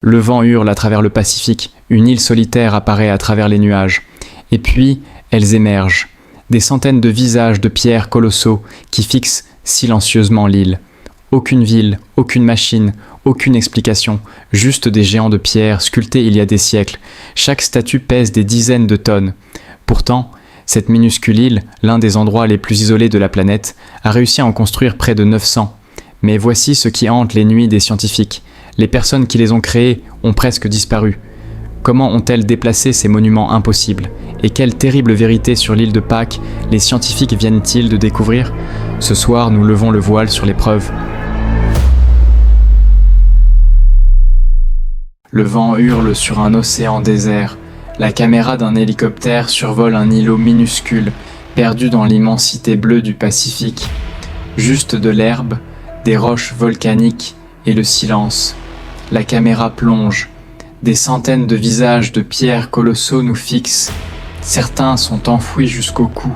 Le vent hurle à travers le Pacifique, une île solitaire apparaît à travers les nuages. Et puis, elles émergent. Des centaines de visages de pierres colossaux qui fixent silencieusement l'île. Aucune ville, aucune machine, aucune explication, juste des géants de pierre sculptés il y a des siècles. Chaque statue pèse des dizaines de tonnes. Pourtant, cette minuscule île, l'un des endroits les plus isolés de la planète, a réussi à en construire près de 900. Mais voici ce qui hante les nuits des scientifiques. Les personnes qui les ont créés ont presque disparu. Comment ont-elles déplacé ces monuments impossibles? Et quelle terrible vérité sur l'île de Pâques les scientifiques viennent-ils de découvrir? Ce soir, nous levons le voile sur les preuves. Le vent hurle sur un océan désert. La caméra d'un hélicoptère survole un îlot minuscule, perdu dans l'immensité bleue du Pacifique. Juste de l'herbe, des roches volcaniques et le silence. La caméra plonge. Des centaines de visages de pierres colossaux nous fixent. Certains sont enfouis jusqu'au cou.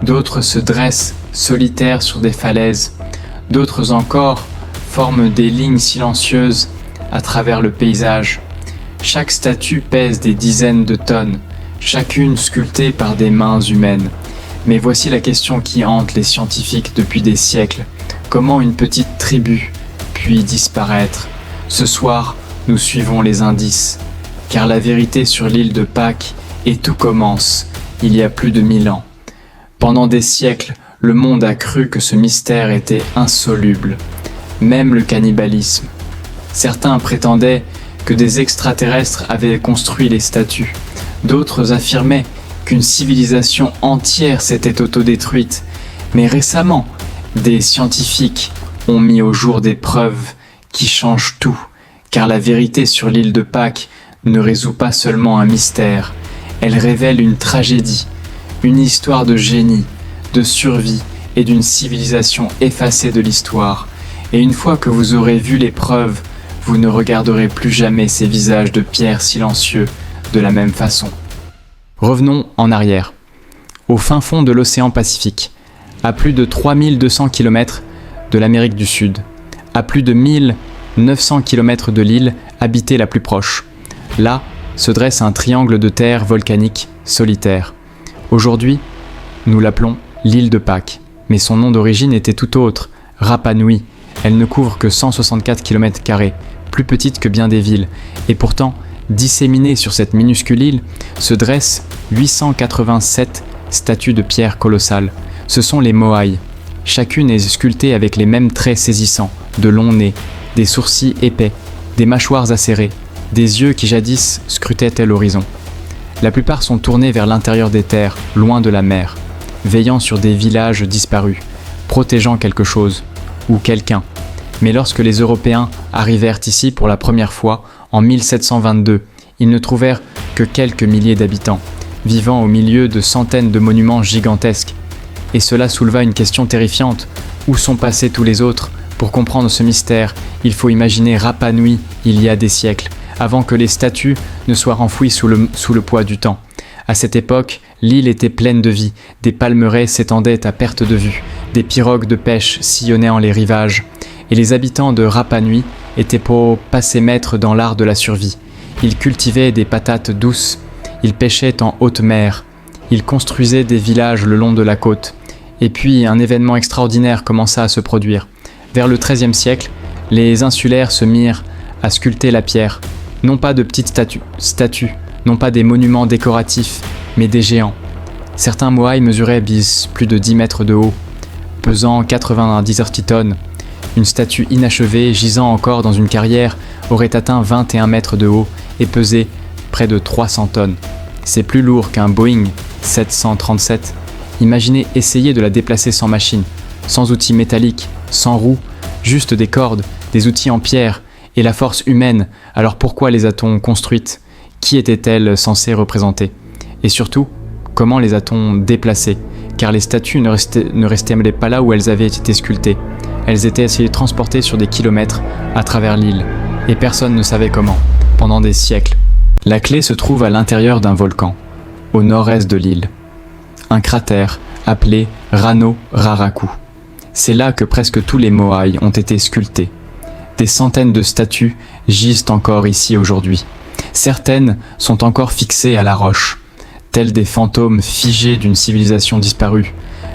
D'autres se dressent, solitaires sur des falaises. D'autres encore forment des lignes silencieuses à travers le paysage. Chaque statue pèse des dizaines de tonnes, chacune sculptée par des mains humaines. Mais voici la question qui hante les scientifiques depuis des siècles. Comment une petite tribu puis disparaître? Ce soir, nous suivons les indices, car la vérité sur l'île de Pâques, et tout commence, il y a plus de 1000 ans. Pendant des siècles, le monde a cru que ce mystère était insoluble, même le cannibalisme. Certains prétendaient que des extraterrestres avaient construit les statues, d'autres affirmaient qu'une civilisation entière s'était autodétruite, mais récemment, des scientifiques ont mis au jour des preuves qui changent tout. Car la vérité sur l'île de Pâques ne résout pas seulement un mystère, elle révèle une tragédie, une histoire de génie, de survie et d'une civilisation effacée de l'histoire. Et une fois que vous aurez vu les preuves, vous ne regarderez plus jamais ces visages de pierre silencieux de la même façon. Revenons en arrière, au fin fond de l'océan Pacifique, à plus de 3200 km de l'Amérique du Sud, à plus de 1900 km de l'île habitée la plus proche. Là, se dresse un triangle de terre volcanique solitaire. Aujourd'hui, nous l'appelons l'île de Pâques, mais son nom d'origine était tout autre, Rapa Nui. Elle ne couvre que 164 km², plus petite que bien des villes, et pourtant, disséminées sur cette minuscule île, se dressent 887 statues de pierre colossales. Ce sont les Moai. Chacune est sculptée avec les mêmes traits saisissants, de longs nez, des sourcils épais, des mâchoires acérées, des yeux qui jadis scrutaient l'horizon. La plupart sont tournés vers l'intérieur des terres, loin de la mer, veillant sur des villages disparus, protégeant quelque chose, ou quelqu'un. Mais lorsque les Européens arrivèrent ici pour la première fois, en 1722, ils ne trouvèrent que quelques milliers d'habitants, vivant au milieu de centaines de monuments gigantesques. Et cela souleva une question terrifiante. Où sont passés tous les autres? Pour comprendre ce mystère, il faut imaginer Rapa Nui il y a des siècles, avant que les statues ne soient enfouies sous le poids du temps. À cette époque, l'île était pleine de vie, des palmeraies s'étendaient à perte de vue, des pirogues de pêche sillonnaient en les rivages, et les habitants de Rapa Nui étaient pour passer maîtres dans l'art de la survie. Ils cultivaient des patates douces, ils pêchaient en haute mer, ils construisaient des villages le long de la côte. Et puis un événement extraordinaire commença à se produire. Vers le XIIIe siècle, les insulaires se mirent à sculpter la pierre, non pas de petites statues, non pas des monuments décoratifs, mais des géants. Certains Moai mesuraient plus de 10 mètres de haut, pesant 90 tonnes. Une statue inachevée, gisant encore dans une carrière, aurait atteint 21 mètres de haut et pesé près de 300 tonnes. C'est plus lourd qu'un Boeing 737. Imaginez essayer de la déplacer sans machine, sans outils métalliques, sans roues, juste des cordes, des outils en pierre et la force humaine. Alors pourquoi les a-t-on construites? Qui étaient-elles censées représenter? Et surtout, comment les a-t-on déplacées? Car les statues ne restaient pas là où elles avaient été sculptées. Elles étaient transportées sur des kilomètres à travers l'île, et personne ne savait comment, pendant des siècles. La clé se trouve à l'intérieur d'un volcan, au nord-est de l'île. Un cratère appelé Rano Raraku. C'est là que presque tous les Moai ont été sculptés. Des centaines de statues gisent encore ici aujourd'hui. Certaines sont encore fixées à la roche, tels des fantômes figés d'une civilisation disparue.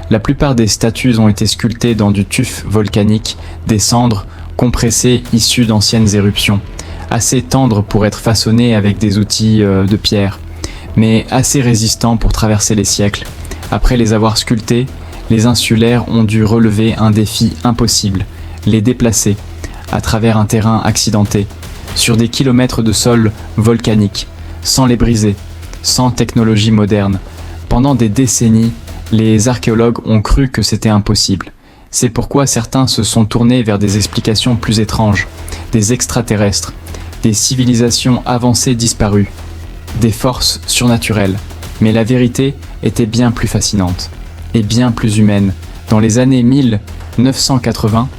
La plupart des statues ont été sculptées dans du tuf volcanique, des cendres compressées issues d'anciennes éruptions, assez tendres pour être façonnées avec des outils de pierre, mais assez résistants pour traverser les siècles. Après les avoir sculptées, les insulaires ont dû relever un défi impossible, les déplacer à travers un terrain accidenté, sur des kilomètres de sol volcanique, sans les briser, sans technologie moderne. Pendant des décennies, les archéologues ont cru que c'était impossible. C'est pourquoi certains se sont tournés vers des explications plus étranges, des extraterrestres, des civilisations avancées disparues, des forces surnaturelles. Mais la vérité était bien plus fascinante et bien plus humaine. Dans les années 1980,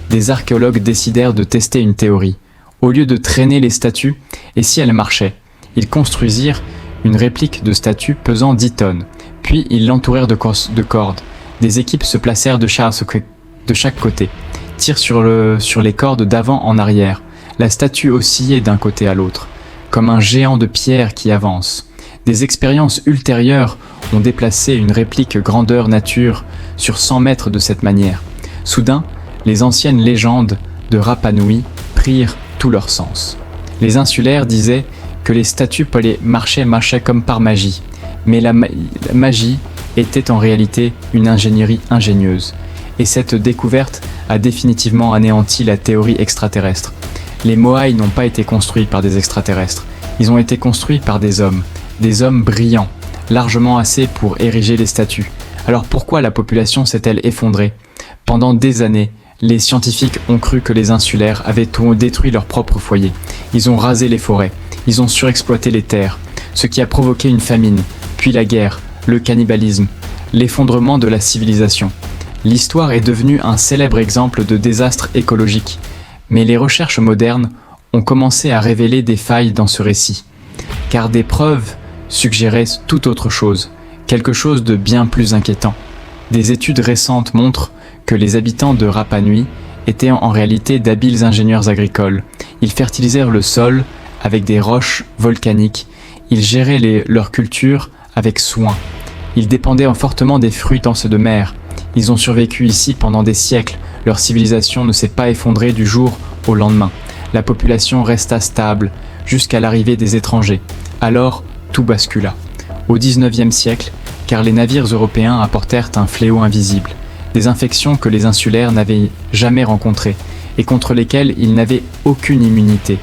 des archéologues décidèrent de tester une théorie. Au lieu de traîner les statues, et si elles marchaient, ils construisirent une réplique de statue pesant 10 tonnes. Puis ils l'entourèrent de cordes. Des équipes se placèrent de chaque côté, tirent sur les cordes d'avant en arrière. La statue oscillait d'un côté à l'autre, comme un géant de pierre qui avance. Des expériences ultérieures ont déplacé une réplique grandeur nature sur 100 mètres de cette manière. Soudain, les anciennes légendes de Rapa Nui prirent tout leur sens. Les insulaires disaient que les statues marchaient comme par magie, mais la magie était en réalité une ingénierie ingénieuse. Et cette découverte a définitivement anéanti la théorie extraterrestre. Les Moai n'ont pas été construits par des extraterrestres, ils ont été construits par des hommes brillants, largement assez pour ériger les statues. Alors pourquoi la population s'est-elle effondrée? Pendant des années, les scientifiques ont cru que les insulaires avaient détruit leur propre foyer. Ils ont rasé les forêts, ils ont surexploité les terres, ce qui a provoqué une famine, puis la guerre, le cannibalisme, l'effondrement de la civilisation. L'histoire est devenue un célèbre exemple de désastre écologique, mais les recherches modernes ont commencé à révéler des failles dans ce récit, car des preuves suggéraient tout autre chose, quelque chose de bien plus inquiétant. Des études récentes montrent que les habitants de Rapa Nui étaient en réalité d'habiles ingénieurs agricoles. Ils fertilisèrent le sol avec des roches volcaniques, ils géraient leur culture avec soin. Ils dépendaient fortement des fruits denses de mer. Ils ont survécu ici pendant des siècles. Leur civilisation ne s'est pas effondrée du jour au lendemain. La population resta stable jusqu'à l'arrivée des étrangers. Alors, tout bascula. Au XIXe siècle, car les navires européens apportèrent un fléau invisible, des infections que les insulaires n'avaient jamais rencontrées et contre lesquelles ils n'avaient aucune immunité.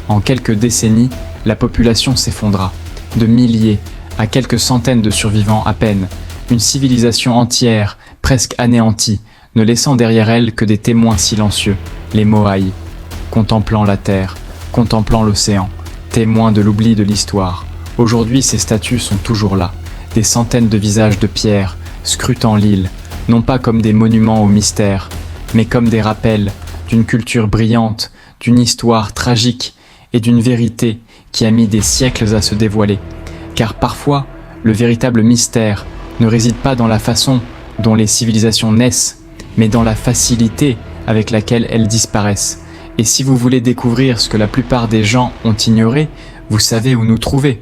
En quelques décennies, la population s'effondra, de milliers à quelques centaines de survivants à peine, une civilisation entière, presque anéantie, ne laissant derrière elle que des témoins silencieux, les Moai, contemplant la terre, contemplant l'océan, témoins de l'oubli de l'histoire. Aujourd'hui, ces statues sont toujours là, des centaines de visages de pierre, scrutant l'île, non pas comme des monuments au mystère, mais comme des rappels d'une culture brillante, d'une histoire tragique et d'une vérité qui a mis des siècles à se dévoiler. Car parfois, le véritable mystère ne réside pas dans la façon dont les civilisations naissent, mais dans la facilité avec laquelle elles disparaissent. Et si vous voulez découvrir ce que la plupart des gens ont ignoré, vous savez où nous trouver.